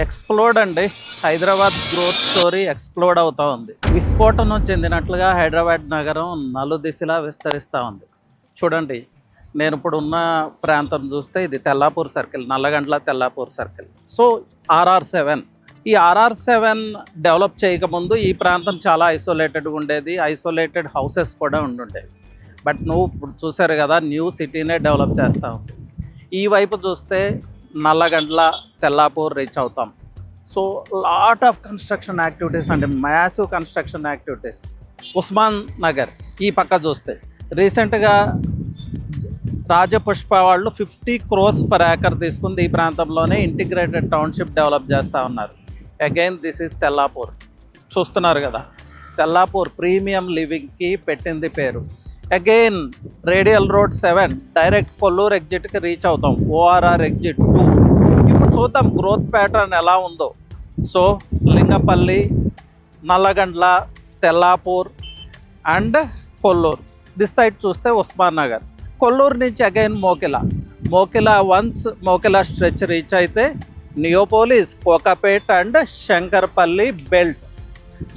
Explode అండి. Hyderabad growth story explode అవుతూ ఉంది. విస్ఫోటనం చెందినట్లుగా హైదరాబాద్ నగరం నలుదిశలా విస్తరిస్తూ ఉంది. చూడండి, నేను ఇప్పుడు ఉన్న ప్రాంతం చూస్తే ఇది Tellapur circle, Nallagandla Tellapur circle. So RR7, ఈ RR7 డెవలప్ చేయకముందు ఈ ప్రాంతం చాలా ఐసోలేటెడ్గా ఉండేది. ఐసోలేటెడ్ హౌసెస్ కూడా ఉండుండేవి. బట్ నువ్వు ఇప్పుడు చూసారు కదా, న్యూ సిటీనే డెవలప్ చేస్తూ ఉంది. ఈ వైపు చూస్తే నల్లగండ్ల తెల్లాపూర్ రీచ్ అవుతాం. So lot of construction activities అండి, massive construction activities. Osman Nagar ఈ పక్క చూస్తే రీసెంట్గా రాజపుష్ప వాళ్ళు 50 crores per acre తీసుకుంది. ఈ ప్రాంతంలోనే ఇంటిగ్రేటెడ్ టౌన్షిప్ డెవలప్ చేస్తూ ఉన్నారు. Again this is Tellapur. చూస్తున్నారు కదా, తెల్లాపూర్ ప్రీమియం లివింగ్కి పెట్టింది పేరు. Again radial road 7 direct Kollur ఎగ్జిట్కి రీచ్ అవుతాం. ORR exit 2. ఇప్పుడు చూద్దాం గ్రోత్ ప్యాటర్న్ ఎలా ఉందో. So Lingampally, Nallagandla, Tellapur and Kollur. This side చూస్తే ఉస్మాన్ నగర్. కొల్లూరు నుంచి again Mokila once Mokila stretch reach అయితే నియోపోలిస్, కోకాపేట్ అండ్ శంకర్పల్లి బెల్ట్.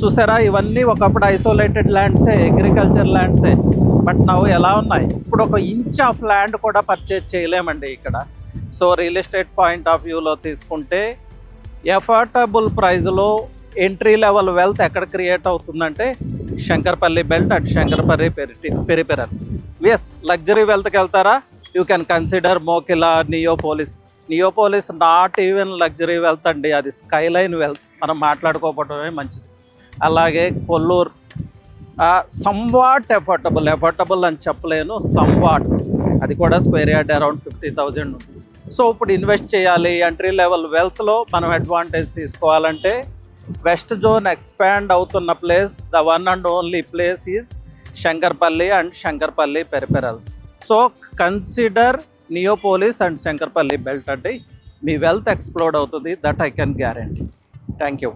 చూసారా, ఇవన్నీ ఒకప్పుడు ఐసోలేటెడ్ ల్యాండ్సే, అగ్రికల్చర్ ల్యాండ్సే. బట్ నవ్వు ఎలా ఉన్నాయి, ఇప్పుడు ఒక ఇంచ్ ఆఫ్ ల్యాండ్ కూడా పర్చేజ్ చేయలేమండి ఇక్కడ. So real estate point of వ్యూలో తీసుకుంటే ఎఫోర్డబుల్ ప్రైస్లో ఎంట్రీ లెవెల్ వెల్త్ ఎక్కడ క్రియేట్ అవుతుందంటే Shankarpally belt and Shankarpally peripheral. Yes, luxury వెల్త్కి వెళ్తారా, you can consider Mokila, Neopolis not even luxury wealth అండి, అది స్కైలైన్ వెల్త్. మనం మాట్లాడుకోకపోవడమే మంచిది. అలాగే కొల్లూరు సమ్వాట్ ఎఫోర్డబుల్ అని చెప్పలేను, సమ్వాట్. అది కూడా స్క్వేర్ యార్డ్ అరౌండ్ 50,000 ఉంది. సో ఇప్పుడు ఇన్వెస్ట్ చేయాలి, ఎంట్రీ లెవెల్ వెల్త్లో మనం అడ్వాంటేజ్ తీసుకోవాలంటే వెస్ట్ జోన్ ఎక్స్పాండ్ అవుతున్న place, the one and only place is Shankarpally and Shankarpally peripherals. So consider Neopolis and Shankarpally belt అంటే మీ వెల్త్ ఎక్స్ప్లోడ్ అవుతుంది. That I can guarantee. Thank you.